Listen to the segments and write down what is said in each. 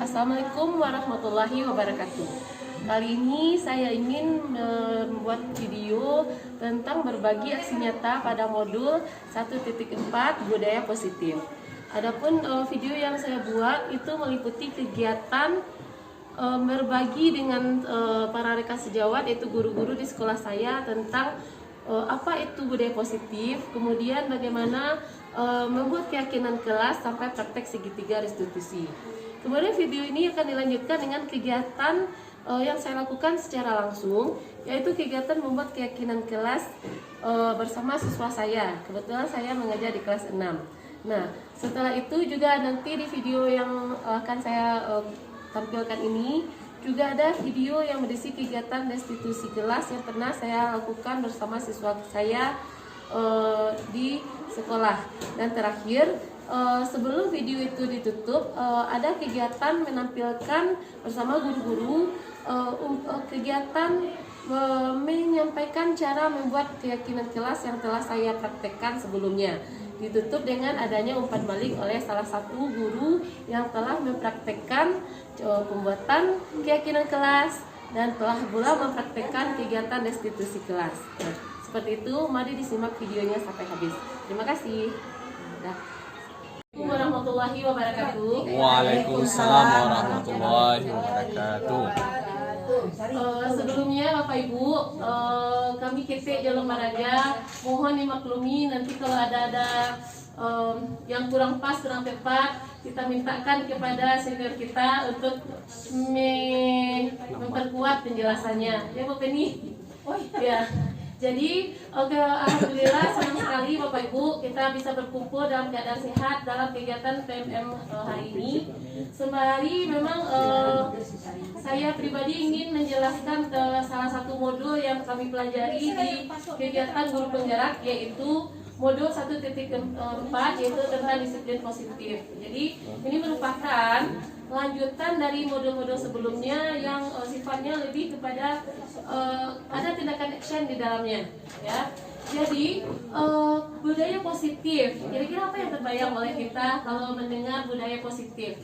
Assalamualaikum warahmatullahi wabarakatuh. Kali ini saya ingin membuat video tentang berbagi aksi nyata pada modul 1.4 budaya positif. Adapun video yang saya buat itu meliputi kegiatan berbagi dengan para rekan sejawat, yaitu guru-guru di sekolah saya, tentang apa itu budaya positif, kemudian bagaimana membuat keyakinan kelas sampai praktek segitiga restitusi. Kemudian video ini akan dilanjutkan dengan kegiatan yang saya lakukan secara langsung, yaitu kegiatan membuat keyakinan kelas bersama siswa saya. Kebetulan saya mengajar di kelas 6. Nah, setelah itu juga nanti di video yang akan saya tampilkan ini juga ada video yang berisi kegiatan restitusi kelas yang pernah saya lakukan bersama siswa saya di sekolah. Dan terakhir, sebelum video itu ditutup, ada kegiatan menampilkan bersama guru-guru kegiatan menyampaikan cara membuat keyakinan kelas yang telah saya praktekkan sebelumnya. Ditutup dengan adanya umpan balik oleh salah satu guru yang telah mempraktekkan pembuatan keyakinan kelas dan telah pula mempraktekkan kegiatan restitusi kelas. Nah, seperti itu, mari disimak videonya sampai habis. Terima kasih. Assalamualaikum warahmatullahi wabarakatuh. Waalaikumsalam warahmatullahi wabarakatuh. Sebelumnya Bapak Ibu, kami ketik Jalur Maraga, mohon dimaklumi nanti kalau ada yang kurang pas, kurang tepat, kita mintakan kepada senior kita untuk memperkuat penjelasannya. Ya Bu Penny? Oh iya. Jadi, alhamdulillah senang sekali Bapak Ibu kita bisa berkumpul dalam keadaan sehat dalam kegiatan PMM hari ini. Sembari memang saya pribadi ingin menjelaskan salah satu modul yang kami pelajari di kegiatan guru penggerak, yaitu modul 1.4, yaitu tentang disiplin positif. Jadi ini merupakan lanjutan dari modul-modul sebelumnya yang sifatnya lebih kepada ada tindakan action di dalamnya, ya. Jadi budaya positif, kira-kira apa yang terbayang oleh kita kalau mendengar budaya positif?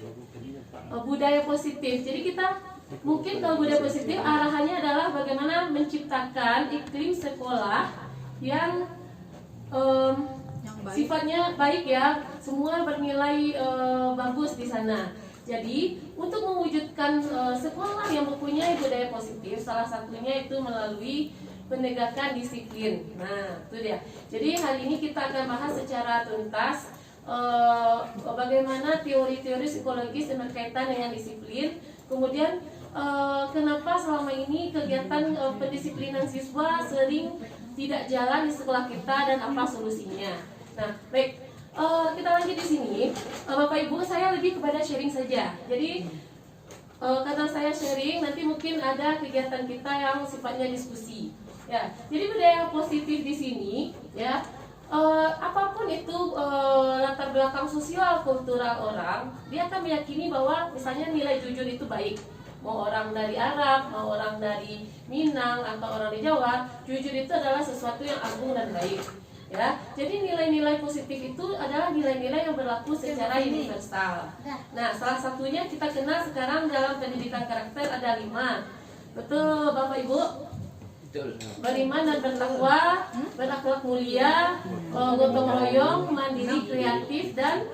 Budaya positif, jadi kita mungkin kalau budaya positif arahannya adalah bagaimana menciptakan iklim sekolah yang sifatnya baik, ya, semua bernilai bagus di sana. Jadi untuk mewujudkan sekolah yang mempunyai budaya positif, salah satunya itu melalui penegakan disiplin. Nah, itu dia. Jadi hari ini kita akan bahas secara tuntas bagaimana teori-teori psikologis yang berkaitan dengan disiplin. Kemudian kenapa selama ini kegiatan pendisiplinan siswa sering tidak jalan di sekolah kita dan apa solusinya. Nah, baik. Kita lanjut di sini, Bapak Ibu, saya lebih kepada sharing saja. Jadi karena saya sharing, nanti mungkin ada kegiatan kita yang sifatnya diskusi. Ya, jadi budaya positif di sini, ya, apapun itu latar belakang sosial kultural orang, dia akan meyakini bahwa misalnya nilai jujur itu baik. Mau orang dari Arab, mau orang dari Minang atau orang di Jawa, jujur itu adalah sesuatu yang agung dan baik. Ya, jadi nilai-nilai positif itu adalah nilai-nilai yang berlaku secara universal. Nah, salah satunya kita kenal sekarang dalam pendidikan karakter ada 5. Betul Bapak Ibu? Beriman dan bertakwa, berakhlak mulia, gotong royong, mandiri, kreatif, dan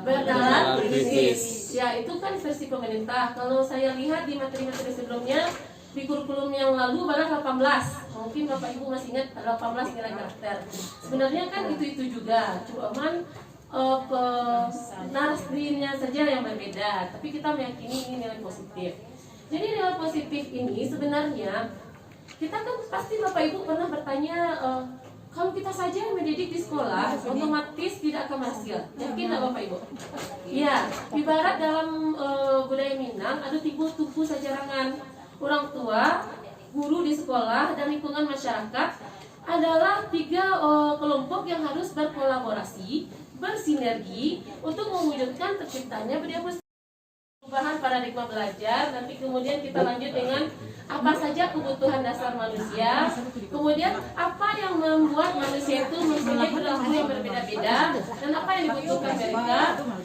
berdalam bisnis. Ya, itu kan versi pemerintah. Kalau saya lihat di materi-materi sebelumnya, di kurikulum yang lalu baru 18. Mungkin Bapak Ibu masih ingat 18 nilai karakter. Sebenarnya kan itu juga, cuman narasinya saja yang berbeda. Tapi kita meyakini ini nilai positif. Jadi nilai positif ini sebenarnya kita kan pasti Bapak Ibu pernah bertanya, kalau kita saja yang mendidik di sekolah, otomatis tidak akan berhasil. Yakin nggak Bapak Ibu? Ya, ibarat dalam budaya Minang ada tumpu sajarangan. Orang tua, guru di sekolah, dan lingkungan masyarakat adalah 3 kelompok yang harus berkolaborasi, bersinergi untuk mewujudkan terciptanya budaya positif. Perubahan paradigma belajar, nanti kemudian kita lanjut dengan apa saja kebutuhan dasar manusia, kemudian apa yang membuat manusia itu mempunyai perilaku yang berbeda-beda dan apa yang dibutuhkan mereka,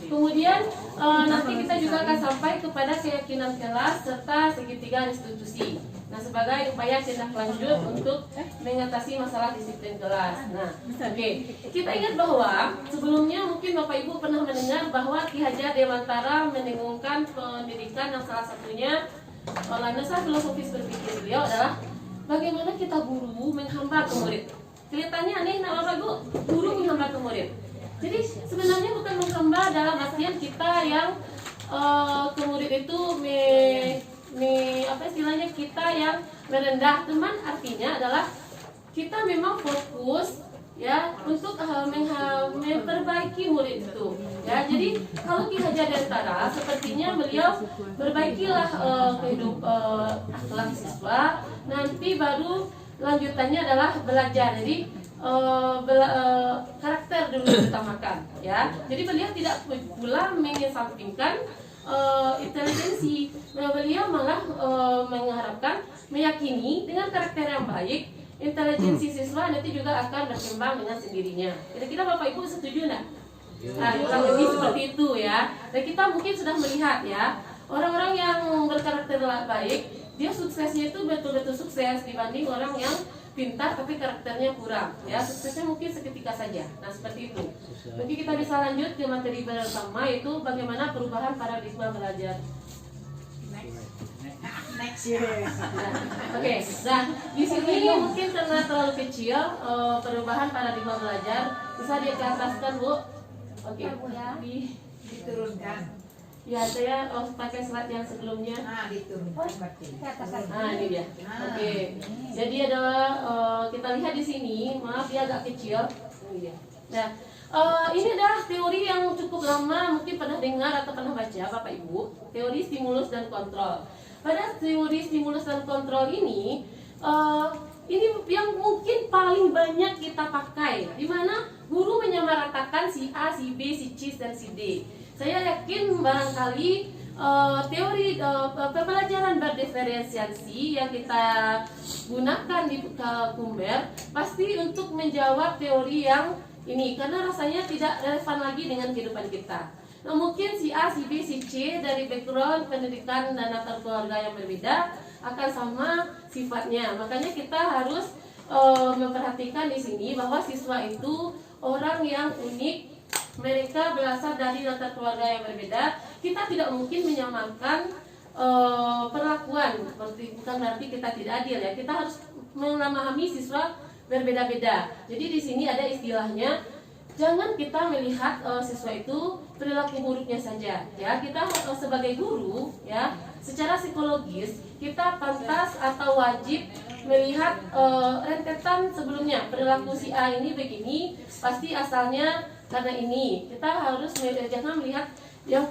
kemudian nanti kita juga akan sampai kepada keyakinan kelas serta segitiga restitusi. Nah, sebagai upaya tindak lanjut untuk mengatasi masalah disiplin kelas. Nah, oke. Kita ingat bahwa sebelumnya mungkin Bapak Ibu pernah mendengar bahwa Ki Hajar Dewantara mendengungkan pendidikan yang salah satunya landasan filosofis berpikir beliau adalah bagaimana kita guru menghamba ke murid. Kelihatannya aneh, nama Bu? Guru menghamba ke murid. Jadi sebenarnya bukan menghamba dalam artian kita yang ke murid itu apa istilahnya, kita yang merendah teman, artinya adalah kita memang fokus ya untuk memperbaiki murid itu ya. Jadi kalau Ki Hajar Dewantara sepertinya beliau berbaikilah akhlak siswa, nanti baru lanjutannya adalah belajar. Jadi karakter dulu diutamakan ya. Jadi beliau tidak pula mengesampingkan intelijensi. Beliau malah mengharapkan, meyakini dengan karakter yang baik, intelijensi siswa nanti juga akan berkembang dengan sendirinya. Kira-kira Bapak Ibu setuju nggak? Nah, kurang lebih seperti itu ya. Dan kita mungkin sudah melihat ya, orang-orang yang berkarakter baik, dia suksesnya itu betul-betul sukses dibanding orang yang pintar tapi karakternya kurang ya. Suksesnya mungkin seketika saja. Nah, seperti itu. Mungkin kita bisa lanjut ke materi pertama, yaitu bagaimana perubahan paradigma belajar. Next year. Oke, nah di sini mungkin karena terlalu kecil perubahan paradigma belajar, bisa diataskan Bu. Oke, Diturunkan. ya saya pakai slide yang sebelumnya. Diturunkan berarti. Nah ini dia. Oke, jadi adalah kita lihat di sini, maaf dia agak kecil. Ini dia. Nah, ini adalah teori yang cukup lama, mungkin pernah dengar atau pernah baca Bapak Ibu, teori stimulus dan kontrol. Pada teori stimulus dan kontrol ini yang mungkin paling banyak kita pakai, di mana guru menyamaratakan si A, si B, si C, dan si D. Saya yakin barangkali teori pembelajaran berdiferensiasi yang kita gunakan di Kumber pasti untuk menjawab teori yang ini, karena rasanya tidak relevan lagi dengan kehidupan kita. Nah, mungkin si A, si B, si C dari background pendidikan dan latar keluarga yang berbeda akan sama sifatnya. Makanya kita harus memperhatikan di sini bahwa siswa itu orang yang unik, mereka berasal dari latar keluarga yang berbeda. Kita tidak mungkin menyamarkan perlakuan, bukan berarti kita tidak adil ya. Kita harus memahami siswa berbeda-beda. Jadi di sini ada istilahnya, jangan kita melihat siswa itu perilaku buruknya saja ya. Kita sebagai guru ya, secara psikologis kita pantas atau wajib melihat rentetan sebelumnya. Perilaku si A ini begini, pasti asalnya karena ini. Kita harus jangan melihat yang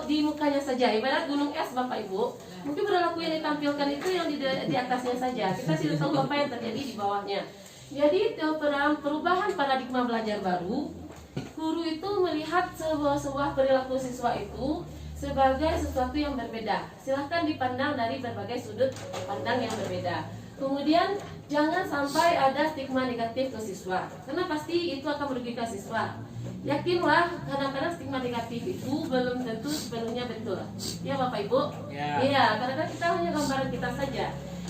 di mukanya saja. Ibarat gunung es Bapak Ibu, mungkin perilaku yang ditampilkan itu yang di atasnya saja. Kita tidak tahu apa yang terjadi di bawahnya. Jadi perubahan paradigma belajar baru, guru itu melihat sebuah perilaku siswa itu sebagai sesuatu yang berbeda. Silahkan dipandang dari berbagai sudut pandang yang berbeda. Kemudian jangan sampai ada stigma negatif ke siswa, karena pasti itu akan merugikan siswa. Yakinlah, kadang-kadang stigma negatif itu belum tentu sepenuhnya betul. Ya Bapak Ibu? Iya, kadang-kadang kita hanya gambaran kita saja.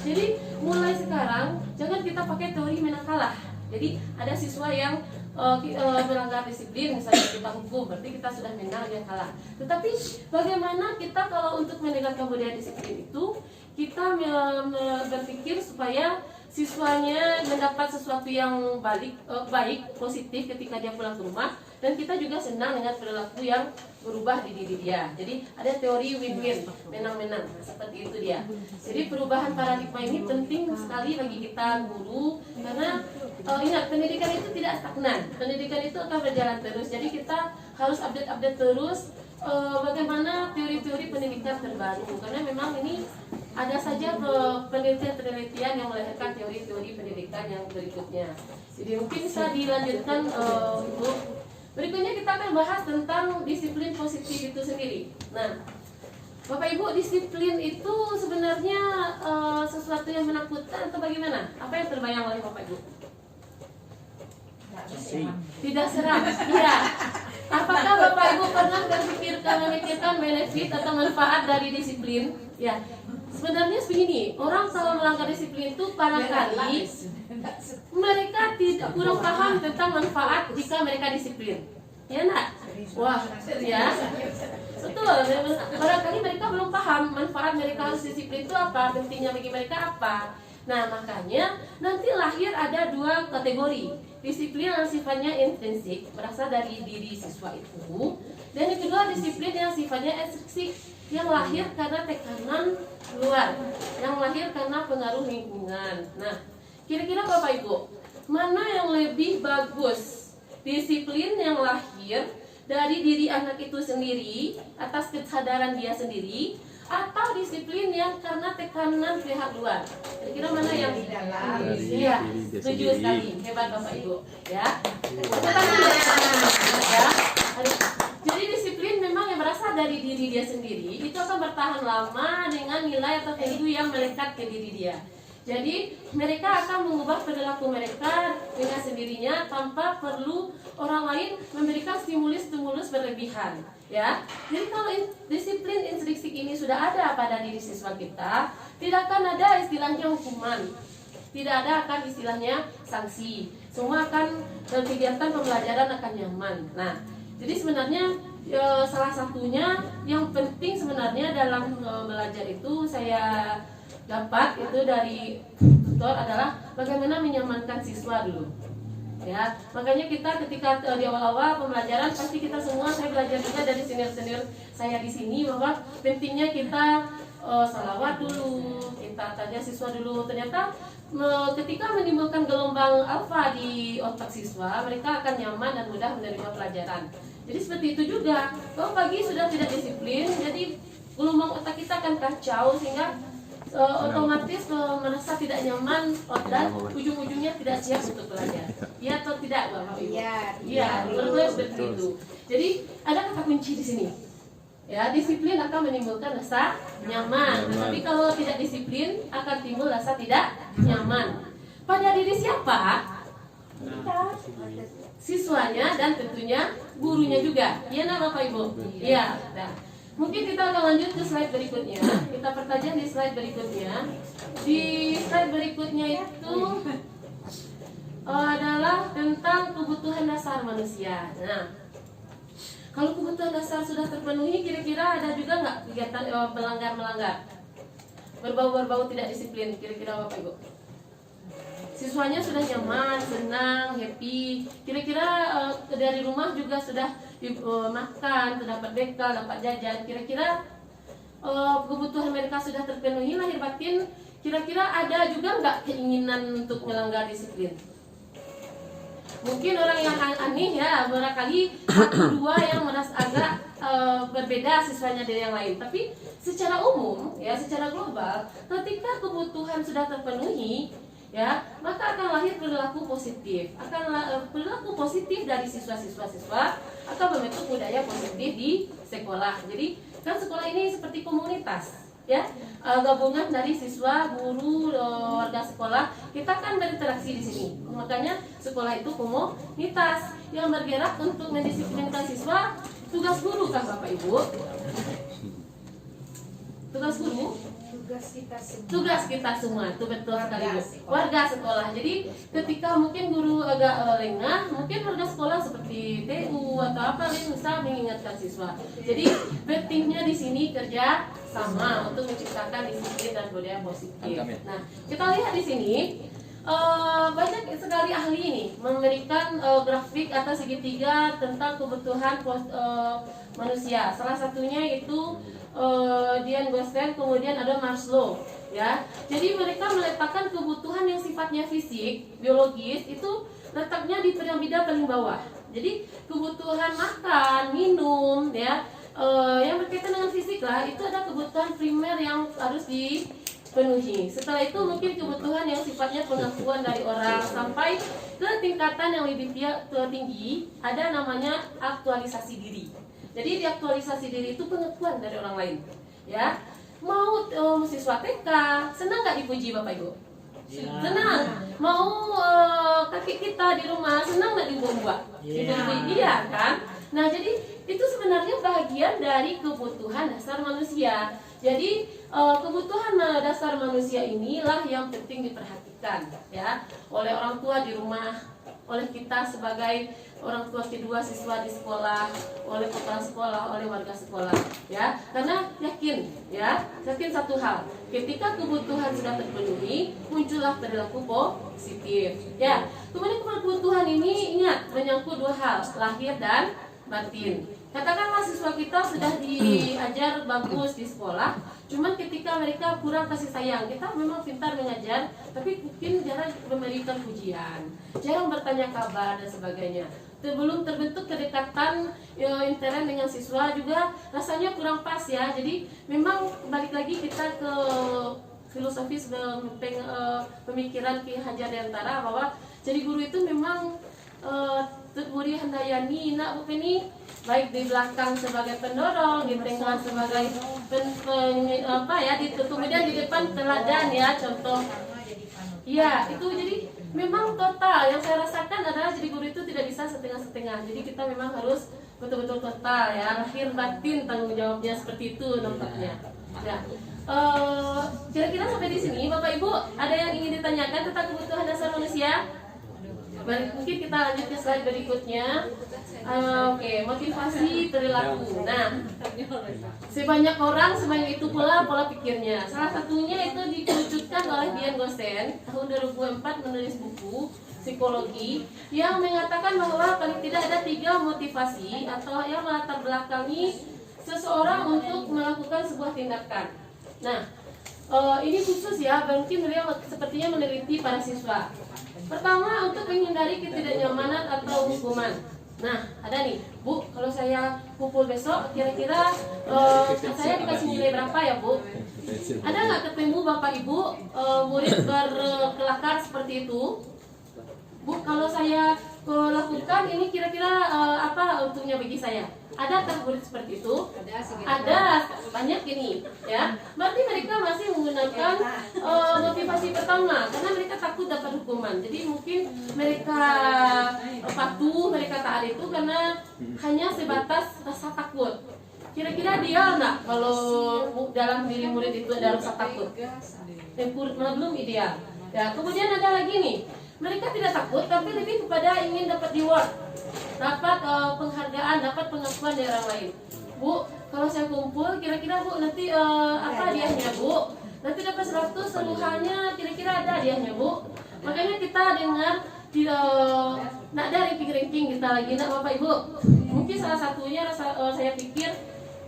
Jadi mulai sekarang jangan kita pakai teori menang kalah. Jadi ada siswa yang melanggar disiplin, misalnya kita hukum, berarti kita sudah menang, dia kalah. Tetapi bagaimana kita kalau untuk menegakkan budaya disiplin itu, kita berpikir supaya siswanya mendapat sesuatu yang baik, positif ketika dia pulang ke rumah, dan kita juga senang dengan perilaku yang berubah di diri dia. Jadi ada teori win-win, menang-menang, seperti itu dia. Jadi perubahan paradigma ini penting sekali bagi kita guru, karena ingat, pendidikan itu tidak stagnan, pendidikan itu akan berjalan terus. Jadi kita harus update terus bagaimana teori-teori pendidikan terbaru, karena memang ini ada saja penelitian-penelitian yang melahirkan teori-teori pendidikan yang berikutnya. Jadi mungkin bisa dilanjutkan Bu. Berikutnya kita akan bahas tentang disiplin positif itu sendiri. Nah, Bapak Ibu, disiplin itu sebenarnya sesuatu yang menakutkan atau bagaimana? Apa yang terbayang oleh Bapak Ibu? Tidak seram. Iya. Apakah Bapak Ibu pernah berpikir ke memikirkan benefit atau manfaat dari disiplin, ya sebenarnya begini, orang kalau melanggar disiplin itu barangkali mereka tidak kurang paham tentang manfaat jika mereka disiplin, ya nak? Wah, ya betul. Barangkali mereka belum paham manfaat mereka harus disiplin itu apa, pentingnya bagi mereka apa. Nah makanya nanti lahir ada dua kategori. Disiplin yang sifatnya intrinsik, berasal dari diri siswa itu. Dan yang kedua disiplin yang sifatnya ekstrinsik, yang lahir karena tekanan luar, yang lahir karena pengaruh lingkungan. Nah, kira-kira Bapak Ibu, mana yang lebih bagus? Disiplin yang lahir dari diri anak itu sendiri, atas kesadaran dia sendiri, atau disiplin yang karena tekanan pihak luar? Kira-kira mana yang iya, setuju sekali, hebat Bapak Ibu, ya. Ya. Jadi disiplin memang yang berasal dari diri dia sendiri, itu akan bertahan lama dengan nilai atau value yang melekat ke diri dia. Jadi mereka akan mengubah perilaku mereka dengan sendirinya tanpa perlu orang lain memberikan stimulus berlebihan, ya. Jadi kalau disiplin intrinsik ini sudah ada pada diri siswa kita, tidak akan ada istilahnya hukuman, tidak ada akan istilahnya sanksi. Semua akan kegiatan pembelajaran akan nyaman. Nah, jadi sebenarnya salah satunya yang penting sebenarnya dalam belajar itu saya dapat itu dari tutor adalah bagaimana menyamankan siswa dulu, ya. Makanya kita ketika di awal-awal pembelajaran pasti kita semua, saya belajar juga dari senior-senior saya di sini bahwa pentingnya kita salawat dulu, kita tanya siswa dulu. Ternyata ketika menimbulkan gelombang alfa di otak siswa, mereka akan nyaman dan mudah menerima pelajaran. Jadi seperti itu juga, kalau pagi sudah tidak disiplin, jadi gelombang otak kita akan kacau sehingga otomatis merasa tidak nyaman dan ujung-ujungnya tidak siap untuk belajar. Iya atau tidak, Bapak Ibu? Iya, benar seperti itu. Jadi ada kata kunci di sini. Ya, disiplin akan menimbulkan rasa nyaman. Tapi kalau tidak disiplin akan timbul rasa tidak nyaman. Pada diri siapa? Siswanya dan tentunya gurunya juga. Iya, nah Bapak Ibu? Iya. Nah, mungkin kita akan lanjut ke slide berikutnya. Kita pertajam di slide berikutnya. Di slide berikutnya itu adalah tentang kebutuhan dasar manusia. Nah, kalau kebutuhan dasar sudah terpenuhi, kira-kira ada juga nggak kegiatan melanggar-melanggar? Berbau-berbau tidak disiplin, kira-kira Bapak Ibu? Siswanya sudah nyaman, senang, happy. Kira-kira dari rumah juga sudah makan, dapat bekal, dapat jajan. Kira-kira kebutuhan mereka sudah terpenuhi lahir batin. Kira-kira ada juga nggak keinginan untuk melanggar disiplin? Mungkin orang yang aneh ya, barangkali satu dua yang merasa agak berbeda siswanya dari yang lain. Tapi secara umum, ya secara global, ketika kebutuhan sudah terpenuhi, ya maka akan lahir perilaku positif. Perilaku positif dari siswa-siswa akan membentuk budaya positif di sekolah. Jadi kan sekolah ini seperti komunitas, ya, gabungan dari siswa, guru, warga sekolah. Kita kan berinteraksi di sini. Makanya sekolah itu komunitas yang bergerak untuk mendisiplinkan siswa. Tugas guru kan Bapak Ibu? Tugas guru? Tugas kita semua, itu betul sekali Bu. Warga sekolah. Jadi ketika mungkin guru agak lengah, mungkin warga sekolah seperti TU atau apa lain bisa mengingatkan siswa. Jadi pentingnya di sini kerja sama untuk menciptakan disiplin dan budaya positif. Nah, kita lihat di sini banyak sekali ahli ini memberikan grafik atau segitiga tentang kebutuhan manusia. Salah satunya itu Dian Gossen, kemudian ada Maslow, ya. Jadi mereka meletakkan kebutuhan yang sifatnya fisik, biologis itu letaknya di piramida paling bawah. Jadi kebutuhan makan, minum, ya, yang berkaitan dengan fisik lah, itu ada kebutuhan primer yang harus dipenuhi. Setelah itu mungkin kebutuhan yang sifatnya pengakuan dari orang sampai ke tingkatan yang lebih tinggi, ada namanya aktualisasi diri. Jadi diaktualisasi diri itu pengakuan dari orang lain, ya. Mau siswa TK senang nggak dipuji Bapak Ibu? Senang. Mau kakek kita di rumah senang nggak dibuang-buang? Iya kan. Nah jadi itu sebenarnya bagian dari kebutuhan dasar manusia. Jadi kebutuhan dasar manusia inilah yang penting diperhatikan ya oleh orang tua di rumah, oleh kita sebagai orang tua kedua siswa di sekolah, oleh kepala sekolah, oleh warga sekolah ya. Karena yakin satu hal, ketika kebutuhan sudah terpenuhi, muncullah perilaku positif ya. Kemudian kebutuhan ini ingat menyangkut dua hal, lahir dan batin. Katakanlah siswa kita sudah diajar bagus di sekolah, cuman ketika mereka kurang kasih sayang, kita memang pintar mengajar, tapi mungkin jarang memberikan pujian, jarang bertanya kabar dan sebagainya. Belum terbentuk kedekatan intern dengan siswa juga rasanya kurang pas ya. Jadi memang balik lagi kita ke filosofis pemikiran Ki Hajar Dewantara bahwa jadi guru itu memang Muri Handayani nak ini baik di belakang sebagai pendorong, di tengah sebagai kemudian di depan teladan ya, contoh. Iya, itu jadi memang total yang saya rasakan adalah jadi guru itu tidak bisa setengah-setengah. Jadi kita memang harus betul-betul total ya, lahir batin tanggung jawabnya seperti itu nampaknya. Ya. Kira-kira sampai di sini Bapak Ibu ada yang ingin ditanyakan tentang kebutuhan dasar manusia? Mungkin kita lanjut ke slide berikutnya. Oke, motivasi perilaku. Nah, sebanyak orang sebanyak itu pula pola pikirnya. Salah satunya itu dikerucutkan oleh Dian Gosen tahun 2004 menulis buku psikologi yang mengatakan bahwa paling tidak ada 3 motivasi atau yang melatar belakangi seseorang untuk melakukan sebuah tindakan. Nah, ini khusus ya, mungkin beliau sepertinya meneliti para siswa. Pertama, untuk menghindari ketidaknyamanan atau hukuman. Nah, ada nih, Bu, kalau saya pukul besok, kira-kira saya dikasih nilai berapa ya, Bu? Ada nggak ketemu Bapak Ibu murid berkelakar seperti itu? Bu, kalau saya lakukan ini kira-kira apa untungnya bagi saya? Ada tak murid seperti itu? Ada, banyak ini ya. Berarti mereka masih menggunakan motivasi pertama karena mereka takut dapat hukuman. Jadi mungkin mereka patuh, mereka taat itu karena hanya sebatas rasa takut. Kira-kira dia enggak kalau dalam diri murid itu ada rasa takut? Belum ideal. Ya, kemudian ada lagi nih. Mereka tidak takut tapi lebih kepada ingin dapat reward, dapat penghargaan, dapat pengakuan dari orang lain. Bu, kalau saya kumpul kira-kira Bu nanti apa hadiahnya Bu? Nanti dapat 100 seluruhannya, kira-kira ada hadiahnya Bu? Makanya kita dengar tidak ada ranking-ranking kita lagi nak Bapak Ibu. Mungkin salah satunya saya pikir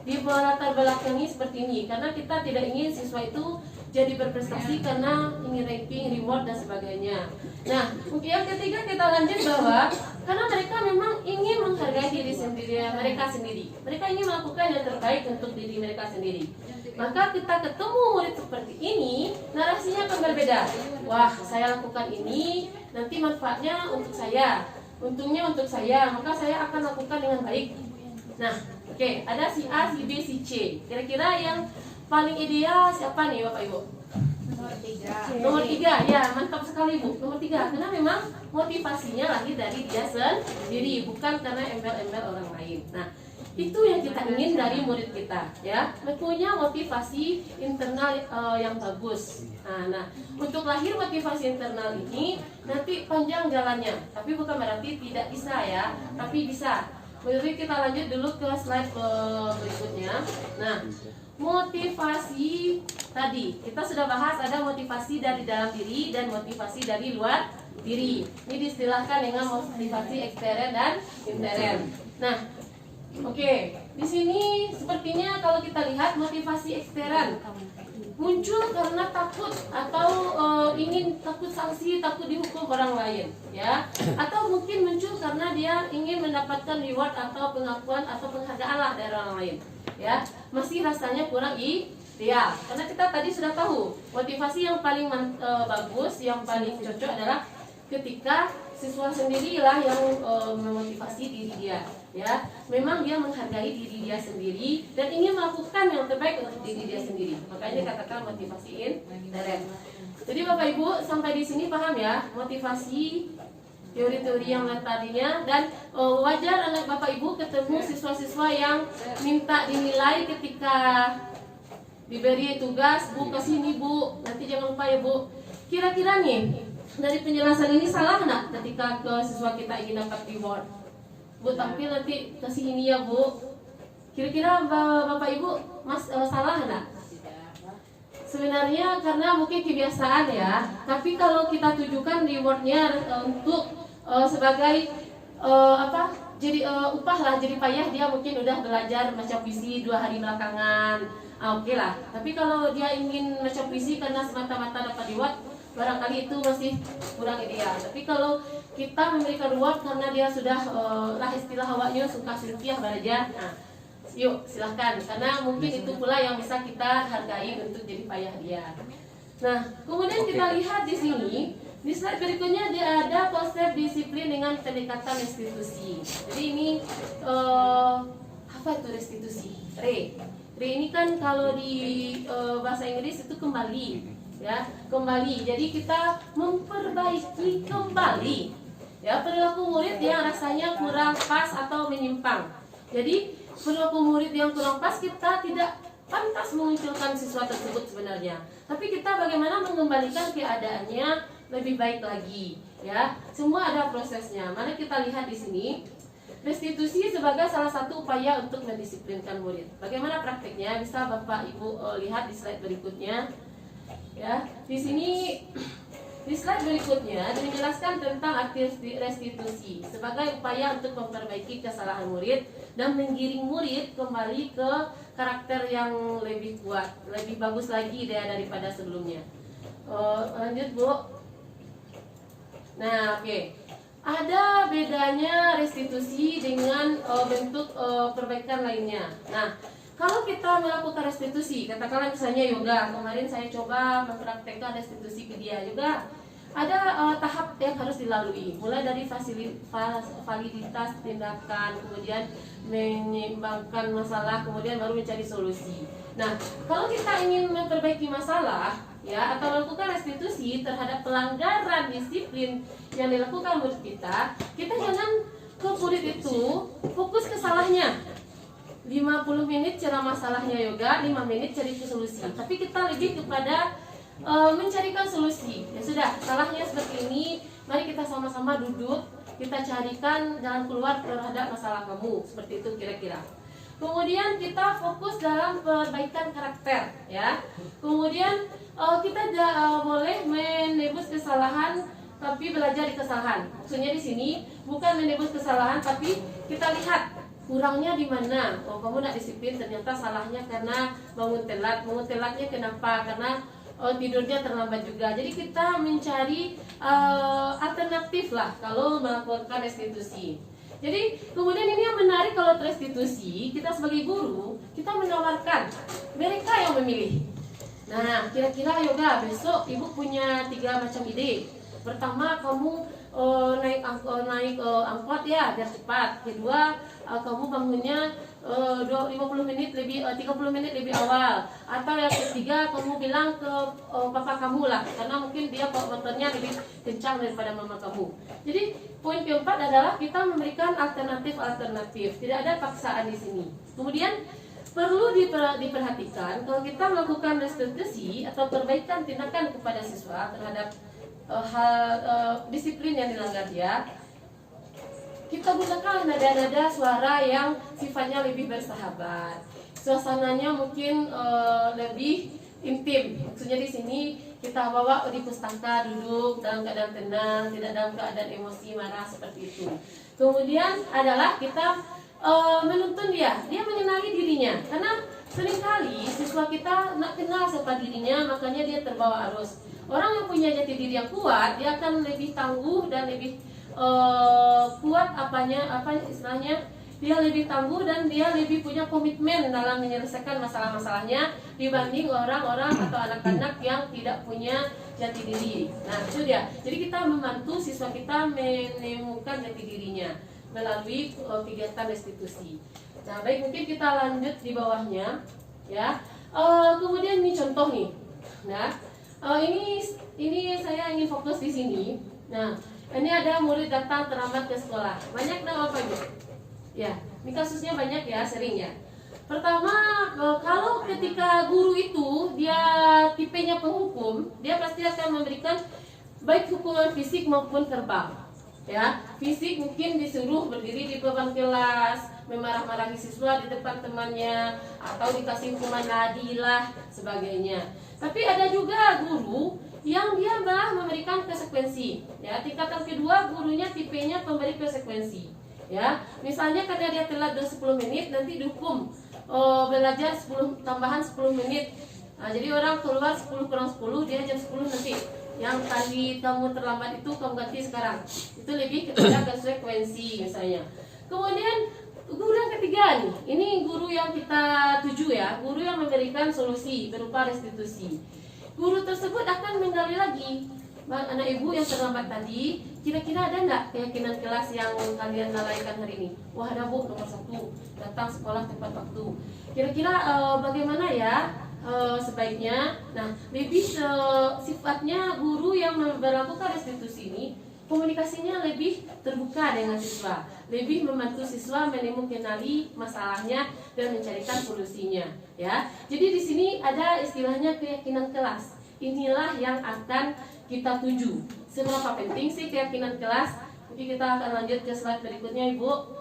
di latar belakangi seperti ini karena kita tidak ingin siswa itu jadi berprestasi karena ingin ranking, reward dan sebagainya. Nah, mungkin yang ketiga kita lanjut bahwa karena mereka memang ingin menghargai diri sendiri, mereka sendiri. Mereka ingin melakukan yang terbaik untuk diri mereka sendiri. Maka kita ketemu murid seperti ini, narasinya akan berbeda. Wah, saya lakukan ini, nanti manfaatnya untuk saya, untungnya untuk saya, maka saya akan lakukan dengan baik. Nah, oke, ada si A, si B, si C. Kira-kira yang paling ideal siapa nih Bapak Ibu? Nomor 3, ya mantap sekali Bu. Nomor 3, karena memang motivasinya lahir dari dia sendiri, bukan karena embel-embel orang lain. Nah, itu yang kita ingin dari murid kita, ya, punya motivasi internal yang bagus. Nah, untuk lahir motivasi internal ini nanti panjang jalannya, tapi bukan berarti tidak bisa ya, tapi bisa. Jadi kita lanjut dulu ke slide berikutnya. Nah, motivasi tadi kita sudah bahas ada motivasi dari dalam diri dan motivasi dari luar diri. Ini diistilahkan dengan motivasi ekstern dan intern. Nah, oke, di sini sepertinya kalau kita lihat motivasi ekstern muncul karena takut atau ingin takut sanksi, takut dihukum orang lain, ya. Atau mungkin muncul karena dia ingin mendapatkan reward atau pengakuan atau penghargaan lah dari orang lain, ya. Masih rasanya kurang ideal. Karena kita tadi sudah tahu motivasi yang paling bagus, yang paling cocok adalah ketika siswa sendirilah yang memotivasi diri dia, ya. Memang dia menghargai diri dia sendiri dan ingin melakukan yang terbaik untuk diri dia sendiri. Makanya dikatakan motivasi intern. Jadi Bapak Ibu sampai di sini paham ya motivasi teori-teori yang tadinya, dan wajar anak Bapak Ibu ketemu siswa-siswa yang minta dinilai ketika diberi tugas, Bu kesini Bu, nanti jangan lupa ya Bu. Kira-kira nih dari penjelasan ini salah nggak ketika ke siswa kita ingin dapat reward? Bu tampil nanti kasih ini ya Bu. Kira-kira Bapak Ibu salah nggak? Sebenarnya karena mungkin kebiasaan ya. Tapi kalau kita tujukan rewardnya untuk sebagai jadi upah lah, jadi payah dia mungkin udah belajar baca puisi 2 hari belakangan. Oke lah. Tapi kalau dia ingin baca puisi karena semata-mata dapat reward, barangkali itu masih kurang ideal. Tapi kalau kita memberikan reward karena dia sudah lah istilah awaknya suka rupiah belajar, nah, yuk silahkan, karena mungkin itu pula yang bisa kita hargai untuk jadi payah dia. Nah, kemudian kita lihat di sini di slide berikutnya dia ada konsep disiplin dengan pendekatan restitusi. Jadi ini apa itu restitusi? Re ini kan kalau di bahasa Inggris itu kembali, ya, kembali. Jadi kita memperbaiki kembali, ya, perilaku murid yang rasanya kurang pas atau menyimpang. Jadi perilaku murid yang kurang pas, kita tidak pantas mengucilkan siswa tersebut sebenarnya. Tapi kita bagaimana mengembalikan keadaannya lebih baik lagi, ya. Semua ada prosesnya. Mari kita lihat di sini. Restitusi sebagai salah satu upaya untuk mendisiplinkan murid. Bagaimana praktiknya? Bisa Bapak Ibu lihat di slide berikutnya. Ya, di sini di slide berikutnya dijelaskan tentang arti restitusi sebagai upaya untuk memperbaiki kesalahan murid dan menggiring murid kembali ke karakter yang lebih kuat, lebih bagus lagi daripada sebelumnya. Lanjut Bu. Nah, oke. Ada bedanya restitusi dengan bentuk perbaikan lainnya. Nah, kalau kita melakukan restitusi, katakanlah misalnya yoga, kemarin saya coba mempraktekkan restitusi ke dia juga. Ada tahap yang harus dilalui, mulai dari validitas tindakan, kemudian menyeimbangkan masalah, kemudian baru mencari solusi. Nah, kalau kita ingin memperbaiki masalah, ya, atau melakukan restitusi terhadap pelanggaran disiplin yang dilakukan murid kita jangan ke murid itu fokus ke salahnya. 50 menit cara masalahnya yoga, 5 menit cari solusi. Tapi kita lebih kepada mencarikan solusi. Ya sudah, salahnya seperti ini, mari kita sama-sama duduk, kita carikan jalan keluar terhadap masalah kamu. Seperti itu kira-kira. Kemudian kita fokus dalam perbaikan karakter, ya. Kemudian kita tidak boleh menebus kesalahan tapi belajar di kesalahan. Maksudnya di sini bukan menebus kesalahan tapi kita lihat kurangnya di mana. Oh, kamu tidak disiplin, ternyata salahnya karena bangun telat. Bangun telatnya kenapa? Karena tidurnya terlambat juga. Jadi kita mencari alternatif lah kalau melakukan restitusi. Jadi kemudian ini yang menarik kalau restitusi, kita sebagai guru, kita menawarkan mereka yang memilih. Nah, kira-kira yoga besok Ibu punya 3 macam ide. Pertama, kamu naik angkot ya biar cepat. Kedua, kamu bangunnya 50 menit lebih 30 menit lebih awal. Atau yang ketiga, kamu bilang ke papa kamu lah, karena mungkin dia motornya lebih kencang daripada mama kamu. Jadi poin keempat adalah kita memberikan alternatif. Tidak ada paksaan di sini. Kemudian perlu diperhatikan kalau kita melakukan restitusi atau perbaikan tindakan kepada siswa terhadap disiplin yang dilanggar dia, kita gunakan nada-nada suara yang sifatnya lebih bersahabat. Suasananya mungkin lebih intim. Maksudnya di sini kita bawa di pustaka, duduk dalam keadaan tenang, tidak dalam keadaan emosi marah seperti itu. Kemudian adalah kita menuntun dia mengenali dirinya. Karena seringkali siswa kita nak kenal siapa dirinya, makanya dia terbawa arus. Orang yang punya jati diri yang kuat, dia akan lebih tangguh dan lebih kuat istilahnya, dia lebih tangguh dan dia lebih punya komitmen dalam menyelesaikan masalah-masalahnya dibanding orang-orang atau anak-anak yang tidak punya jati diri. Nah, itu dia. Jadi kita membantu siswa kita menemukan jati dirinya melalui kegiatan restitusi. Nah, baik, mungkin kita lanjut di bawahnya, ya. Kemudian ini contoh nih. Nah, ini saya ingin fokus di sini. Nah, Ini ada murid datang terlambat ke sekolah. Banyak nggak Bapak Ibu? Ya, ini kasusnya banyak ya, sering ya. Pertama, kalau ketika guru itu dia tipenya penghukum, dia pasti akan memberikan baik hukuman fisik maupun verbal. Ya, fisik mungkin disuruh berdiri di depan kelas, memarah-marahi siswa di depan temannya, atau dikasih hukuman nadi lah sebagainya. Tapi ada juga guru yang dia malah memberikan konsekuensi. Ya, tingkatan kedua gurunya tipenya pemberi konsekuensi. Ya, misalnya karena dia telat 10 menit nanti dihukum belajar 10 tambahan 10 menit. Nah, jadi orang keluar 10 kurang 10, dia jam 10 nanti. Yang tadi kamu terlambat itu kamu ganti sekarang. Itu lebih kepada konsekuensi misalnya. Kemudian guru yang ketiga nih, ini guru yang kita tuju ya, guru yang memberikan solusi berupa restitusi. Guru tersebut akan menggali lagi, anak ibu yang terlambat tadi, kira-kira ada nggak keyakinan kelas yang kalian lalaikan hari ini? Wah ada Bu, nomor 1, datang sekolah tepat waktu. Kira-kira bagaimana ya sebaiknya? Nah, lebih sifatnya guru yang melakukan restitusi ini, komunikasinya lebih terbuka dengan siswa, lebih membantu siswa mengenali masalahnya dan mencarikan solusinya. Ya, jadi di sini ada istilahnya keyakinan kelas. Inilah yang akan kita tuju. Seberapa penting sih keyakinan kelas? Jadi kita akan lanjut ke slide berikutnya, Ibu.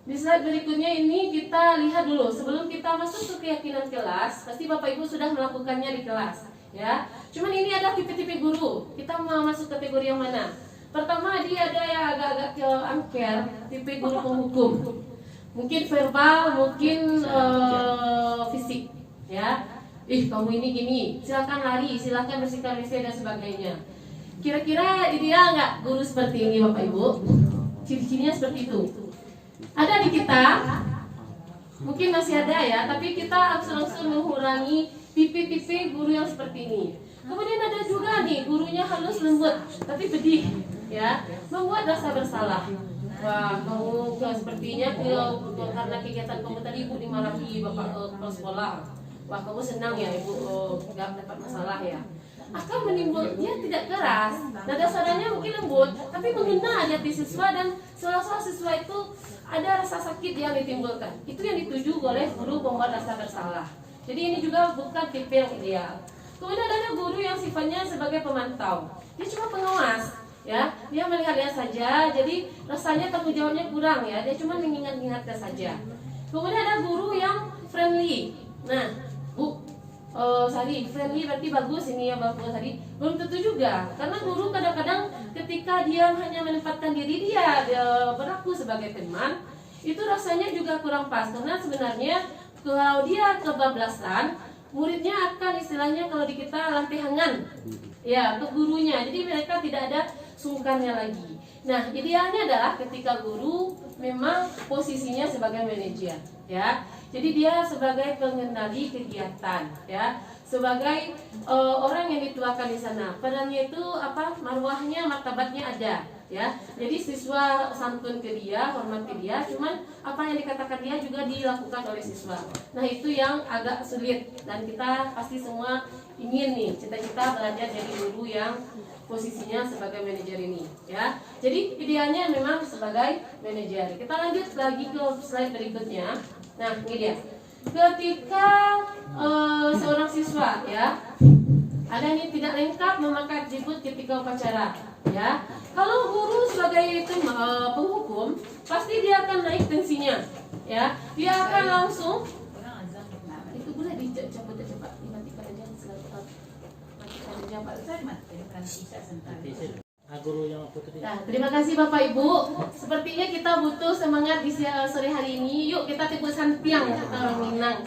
Di slide berikutnya ini kita lihat dulu. Sebelum kita masuk ke keyakinan kelas, pasti Bapak Ibu sudah melakukannya di kelas. Ya, cuman ini ada tipe-tipe guru. Kita mau masuk kategori yang mana? Pertama dia ada yang agak-agak ke angker, tipe guru penghukum. Mungkin verbal, mungkin fisik. Ya, kamu ini gini, silakan lari, silakan bersihkan WC dan sebagainya. Kira-kira ideal nggak guru seperti ini Bapak Ibu? Ciri-cirinya seperti itu. Ada di kita, mungkin masih ada ya, tapi kita langsung mengurangi tipe-tipe guru yang seperti ini. Kemudian ada juga nih gurunya halus lembut tapi pedih, ya, membuat rasa bersalah. Wah, kamu sepertinya karena kegiatan kamu tadi ibu dimarahi bapak kepala sekolah. Wah, kamu senang ya ibu nggak dapat masalah ya. Akan menimbul, dia tidak keras, nada suaranya mungkin lembut, tapi mengena di hati siswa dan salah-salah siswa itu ada rasa sakit yang ditimbulkan. Itu yang dituju oleh guru pembuat rasa bersalah. Jadi ini juga bukan tipe yang ideal. Kemudian ada guru yang sifatnya sebagai pemantau. Dia cuma pengawas, ya. Dia melihat-lihat saja. Jadi rasanya tanggung jawabnya kurang ya. Dia cuma mengingat-ingatkan saja. Kemudian ada guru yang friendly. Nah, Bu Sari, friendly berarti bagus ini ya Bapak Sari. Belum tentu juga. Karena guru kadang-kadang ketika dia hanya menempatkan diri dia berlaku sebagai teman, itu rasanya juga kurang pas. Karena sebenarnya kalau dia kebablasan, muridnya akan istilahnya kalau di kita lantihangan ya ke gurunya. Jadi mereka tidak ada sungkannya lagi. Nah, idealnya adalah ketika guru memang posisinya sebagai manajer, ya. Jadi dia sebagai pengendali kegiatan, ya. Sebagai orang yang dituakan di sana. Perannya itu apa? Marwahnya, martabatnya ada, ya. Jadi siswa santun ke dia, hormat ke dia, cuman apa yang dikatakan dia juga dilakukan oleh siswa. Nah, itu yang agak sulit dan kita pasti semua ingin nih cita-cita belajar jadi guru yang posisinya sebagai manajer ini, ya. Jadi idealnya memang sebagai manajer. Kita lanjut lagi ke slide berikutnya. Nah, ini dia. Ketika seorang siswa, ya, ada nih tidak lengkap memakai atribut ketika upacara, ya. Kalau guru sebagai penghukum, pasti dia akan naik tensinya, ya. Dia akan langsung itu boleh dicabut cepat, dimatikan aja matikan aja Pak. Nah, terima kasih Bapak Ibu. Sepertinya kita butuh semangat di sore hari ini. Yuk kita tepusan tiang kita orang Minang.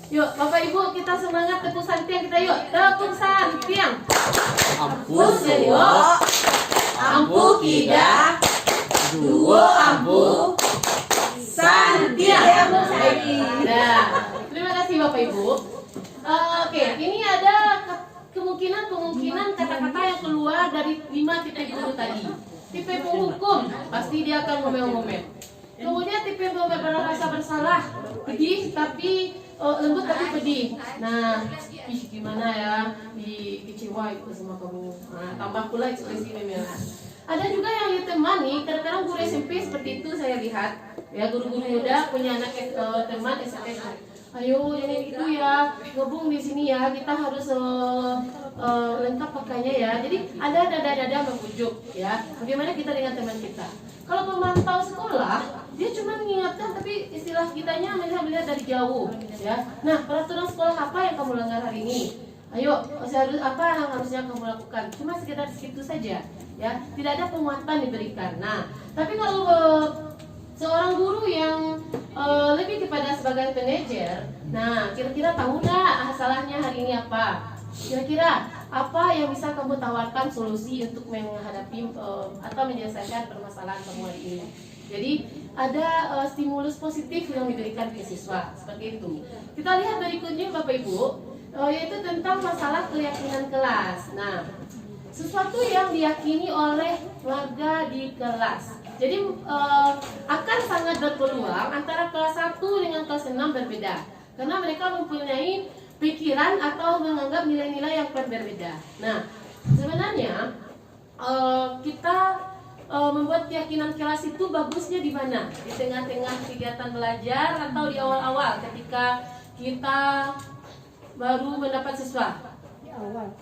Yuk Bapak Ibu kita semangat tepusan tiang kita yuk. Tepusan tiang. Ampu Serio. Ampu kida. Duo ampu. Santiang. Nah, terima kasih Bapak Ibu. Oke, ini ada kemungkinan kata-kata yang keluar dari 5 tipe guru tadi. Tipe penghukum, pasti dia akan ngomel-ngomel. Kemudian tipe berrasa bersalah, pedih tapi lembut tapi pedih. Nah, gimana ya, kecewa itu sama kamu. Nah, tambah pula ekspresi memerah. Ada juga yang ditemani, kadang-kadang guru SMP seperti itu saya lihat. Ya, guru-guru muda punya anak teman SMP. Ayo jangan gitu ya, gabung di sini ya, kita harus lengkap pakainya ya. Jadi ada dada-dada membujuk ya. Bagaimana kita dengan teman kita? Kalau pemantau sekolah, dia cuma mengingatkan tapi istilah kitanya melihat dari jauh ya. Nah, peraturan sekolah apa yang kamu langgar hari ini? Ayo, apa yang harusnya kamu lakukan? Cuma sekedar situ saja ya. Tidak ada penguatan diberikan. Nah, tapi kalau seorang guru yang lebih kepada sebagai manajer, nah kira-kira tahu nggak salahnya hari ini apa? Kira-kira apa yang bisa kamu tawarkan solusi untuk menghadapi atau menyelesaikan permasalahan kamu hari ini? Jadi ada stimulus positif yang diberikan ke siswa seperti itu. Kita lihat berikutnya Bapak Ibu, yaitu tentang masalah keyakinan kelas. Nah, sesuatu yang diyakini oleh warga di kelas. Jadi akan sangat berpeluang antara kelas 1 dengan kelas 6 berbeda. Karena mereka mempunyai pikiran atau menganggap nilai-nilai yang berbeda. Nah, sebenarnya kita membuat keyakinan kelas itu bagusnya di mana? Di tengah-tengah kegiatan belajar atau di awal-awal ketika kita baru mendapat siswa?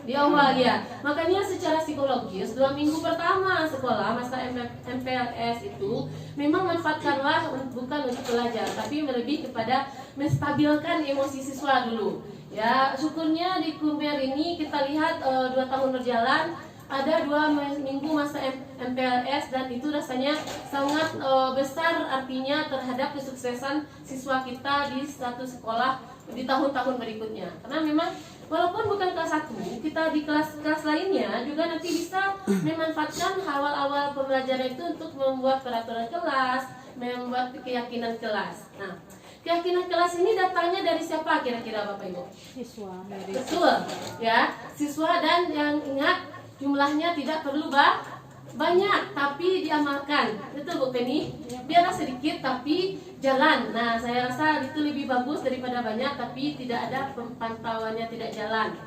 Di awal ya. Makanya secara psikologis 2 minggu pertama sekolah masa MPLS itu memang manfaatkanlah bukan untuk belajar, tapi lebih kepada menstabilkan emosi siswa dulu. Ya, syukurnya di Kurmer ini kita lihat 2 tahun berjalan, ada 2 minggu masa MPLS dan itu rasanya sangat besar artinya terhadap kesuksesan siswa kita di satu sekolah di tahun-tahun berikutnya. Karena memang walaupun bukan kelas 1, kita di kelas-kelas lainnya juga nanti bisa memanfaatkan awal-awal pembelajaran itu untuk membuat peraturan kelas, membuat keyakinan kelas. Nah, keyakinan kelas ini datangnya dari siapa kira-kira Bapak Ibu? Siswa. Betul, ya, siswa dan yang ingat jumlahnya tidak perlu banyak tapi diamalkan. Betul Bu Penny? Biarlah sedikit tapi jalan. Nah, saya rasa itu lebih bagus daripada banyak tapi tidak ada pemantauannya, tidak jalan.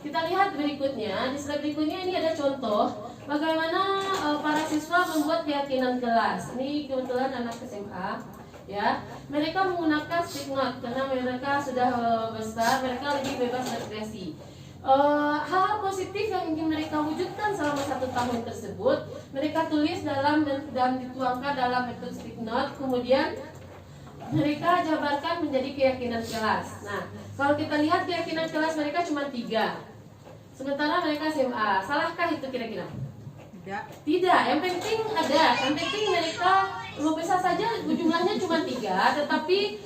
Kita lihat berikutnya, di slide berikutnya ini ada contoh bagaimana para siswa membuat keyakinan kelas. Ini kebetulan anak SMA ya. Mereka menggunakan stick note karena mereka sudah besar, mereka lebih bebas berekspresi. Hal-hal positif yang ingin mereka wujudkan selama 1 tahun tersebut mereka tulis dalam dan dituangkan dalam metode stick note, kemudian mereka jabarkan menjadi keyakinan kelas. Nah, kalau kita lihat keyakinan kelas mereka cuma 3, sementara mereka SMA. Salahkah itu kira-kira? Tidak, yang penting ada, yang penting mereka bisa saja jumlahnya cuma 3, tetapi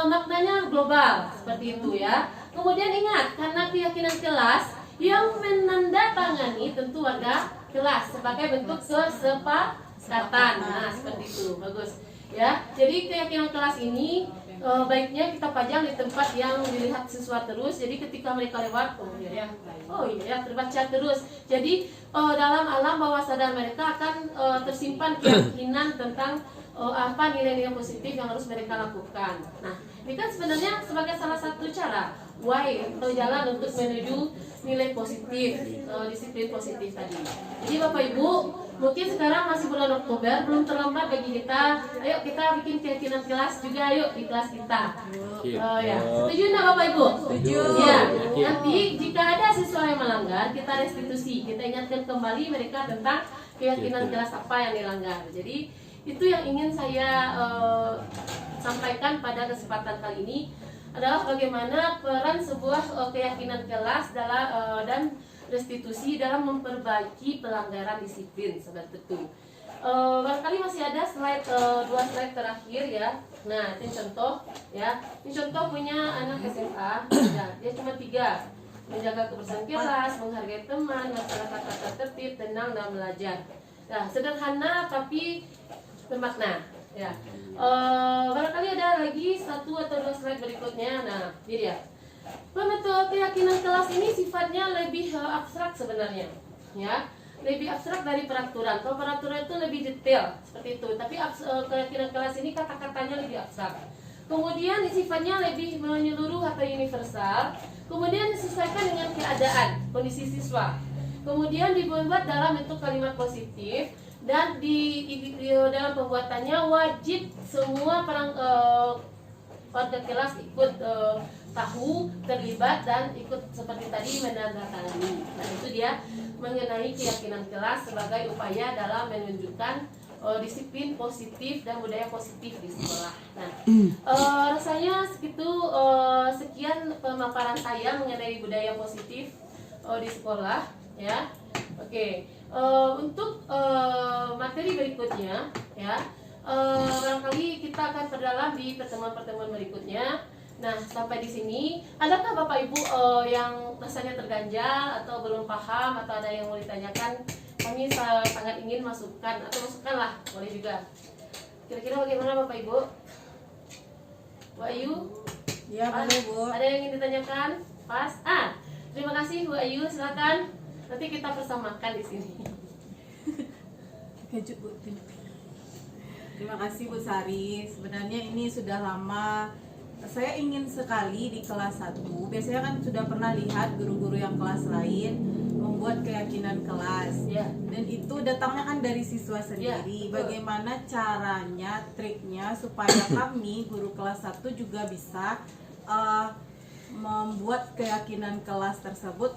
maknanya global seperti itu ya. Kemudian ingat, karena keyakinan kelas yang menandatangani tentu warga kelas sebagai bentuk kesepakatan. Nah, seperti itu, bagus ya. Jadi keyakinan kelas ini baiknya kita pajang di tempat yang dilihat siswa terus. Jadi ketika mereka lewat, oh iya, terbaca terus. Jadi dalam alam bawah sadar mereka akan tersimpan keyakinan tentang apa nilai-nilai positif yang harus mereka lakukan. Nah, ini kan sebenarnya sebagai salah satu cara atau jalan untuk menuju nilai positif, disiplin positif tadi. Jadi Bapak Ibu, mungkin sekarang masih bulan Oktober, belum terlambat bagi kita. Ayo kita bikin keyakinan kelas juga, ayo di kelas kita. Ya, setuju nggak Bapak Ibu? Setuju. Ya, nanti jika ada siswa yang melanggar, kita restitusi, kita ingatkan kembali mereka tentang keyakinan kelas apa yang dilanggar. Jadi itu yang ingin saya sampaikan pada kesempatan kali ini adalah bagaimana peran sebuah keyakinan kelas dalam dan restitusi dalam memperbaiki pelanggaran disiplin seperti itu. Barangkali masih ada slide 2 slide terakhir ya. Nah, ini contoh ya. Ini contoh punya anak SMA. Ya, dia cuma 3. Menjaga kebersihan kelas, menghargai teman, masyarakat tata tertib, tenang dan belajar. Nah, sederhana tapi bermakna ya. Barangkali ada lagi 1 atau 2 slide berikutnya. Nah, ini dia. Metode keyakinan kelas ini sifatnya lebih abstrak sebenarnya ya. lebih abstrak dari peraturan. Kalau peraturan itu lebih detail seperti itu, tapi keyakinan kelas ini kata-katanya lebih abstrak. Kemudian sifatnya lebih menyeluruh atau universal. Kemudian disesuaikan dengan keadaan, kondisi siswa. Kemudian dibuat dalam bentuk kalimat positif dan dalam pembuatannya wajib semua warga kelas ikut tahu, terlibat dan ikut seperti tadi menandatangani. Nah, itu dia mengenai keyakinan kelas sebagai upaya dalam menunjukkan disiplin positif dan budaya positif di sekolah. Nah, rasanya sekian pemaparan saya mengenai budaya positif di sekolah, ya. Oke, untuk materi berikutnya, ya. Barangkali kita akan perdalam di pertemuan-pertemuan berikutnya. Nah, sampai di sini, adakah Bapak Ibu yang rasanya terganjal atau belum paham atau ada yang mau ditanyakan? Kami sangat ingin masukkan atau masukkanlah, boleh juga. Kira-kira bagaimana Bapak Ibu? Bu Ayu? Ya, boleh Bu. Ada yang ingin ditanyakan? Pas? Terima kasih Bu Ayu, silakan. Nanti kita persamakan di sini. Keju Bu. Terima kasih Bu Sari. Sebenarnya ini sudah lama saya ingin sekali di kelas 1. Biasanya kan sudah pernah lihat guru-guru yang kelas lain membuat keyakinan kelas, Ya. dan itu datangnya kan dari siswa Ya, sendiri. betul. Bagaimana caranya, triknya supaya kami guru kelas 1 juga bisa membuat keyakinan kelas tersebut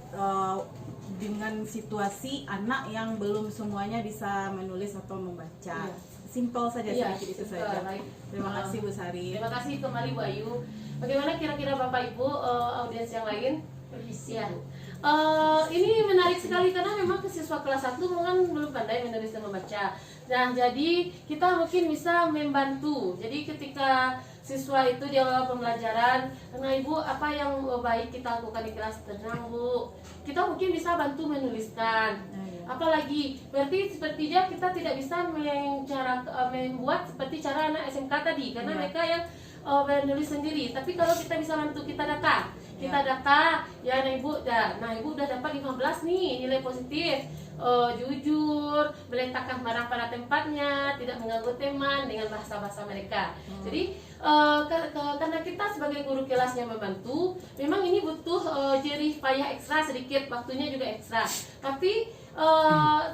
dengan situasi anak yang belum semuanya bisa menulis atau membaca. Ya. Simpel saja, Iya, sedikit itu simpel, saja. baik. Terima kasih Bu Sari. Terima kasih kembali Bu Ayu. Bagaimana kira-kira Bapak Ibu audiens yang lain? Ya. Ini menarik sekali karena memang siswa kelas 1 kan belum pandai menulis dan membaca. Nah, jadi kita mungkin bisa membantu. Jadi ketika siswa itu di awal pembelajaran, nah Ibu apa yang baik kita lakukan di kelas? Tenang Bu, kita mungkin bisa bantu menuliskan. Apalagi berarti sepertinya kita tidak bisa membuat seperti cara anak SMK tadi karena mereka yang menulis sendiri. Tapi kalau kita bisa bantu, kita data, ya nah Ibu udah dapat 15 nih nilai positif, jujur, meletakkan barang pada tempatnya, tidak mengganggu teman dengan bahasa-bahasa mereka. Jadi karena kita sebagai guru kelasnya membantu, memang ini butuh jerih payah ekstra sedikit, waktunya juga ekstra. Tapi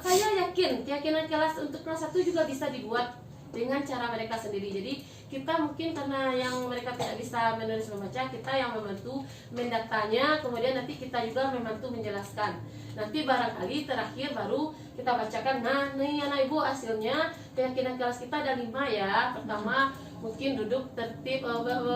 saya yakin keyakinan kelas untuk kelas 1 juga bisa dibuat dengan cara mereka sendiri. Jadi kita mungkin karena yang mereka tidak bisa menulis membaca, kita yang membantu mendatanya, kemudian nanti kita juga membantu menjelaskan. Nanti barangkali terakhir baru kita bacakan. Nah, nih anak ibu hasilnya keyakinan kelas kita ada 5 ya. Pertama mungkin duduk tertib,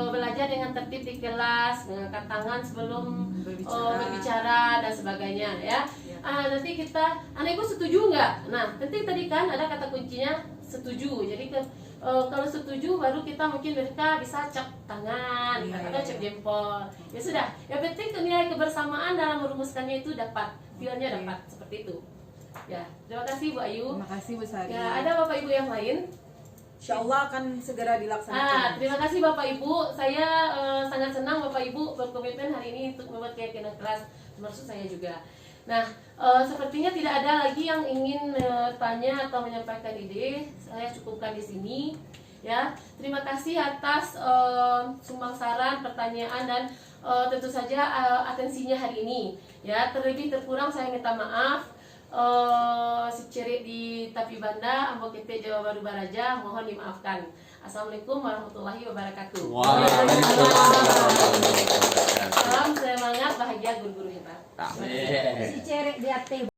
belajar dengan tertib di kelas, mengangkat tangan sebelum berbicara dan sebagainya ya. Nanti kita, anak ibu setuju nggak? Nah, penting tadi kan ada kata kuncinya setuju. Jadi kalau setuju baru kita mungkin mereka bisa cap tangan atau cap jempol. Ya sudah. Yang penting nilai kebersamaan dalam merumuskannya itu dapat, feelnya dapat seperti itu. Ya, terima kasih Bu Ayu. Terima kasih Bu Sari. Ya, ada Bapak Ibu yang lain? Insya Allah akan segera dilaksanakan. Terima kasih Bapak Ibu. Saya sangat senang Bapak Ibu berkomitmen hari ini untuk membuat keyakinan kelas, termasuk saya juga. Nah, sepertinya tidak ada lagi yang ingin tanya atau menyampaikan ide. Saya cukupkan di sini. Ya, terima kasih atas sumbang saran, pertanyaan dan tentu saja atensinya hari ini. Ya, terlebih terkurang saya minta maaf. Seceri di Tapi Banda, Ambokete, Jawa Baru Baraja, mohon dimaafkan. Assalamualaikum warahmatullahi wabarakatuh. Salam semangat, bahagia, guru-guru hebat. Amin. Si Cerek di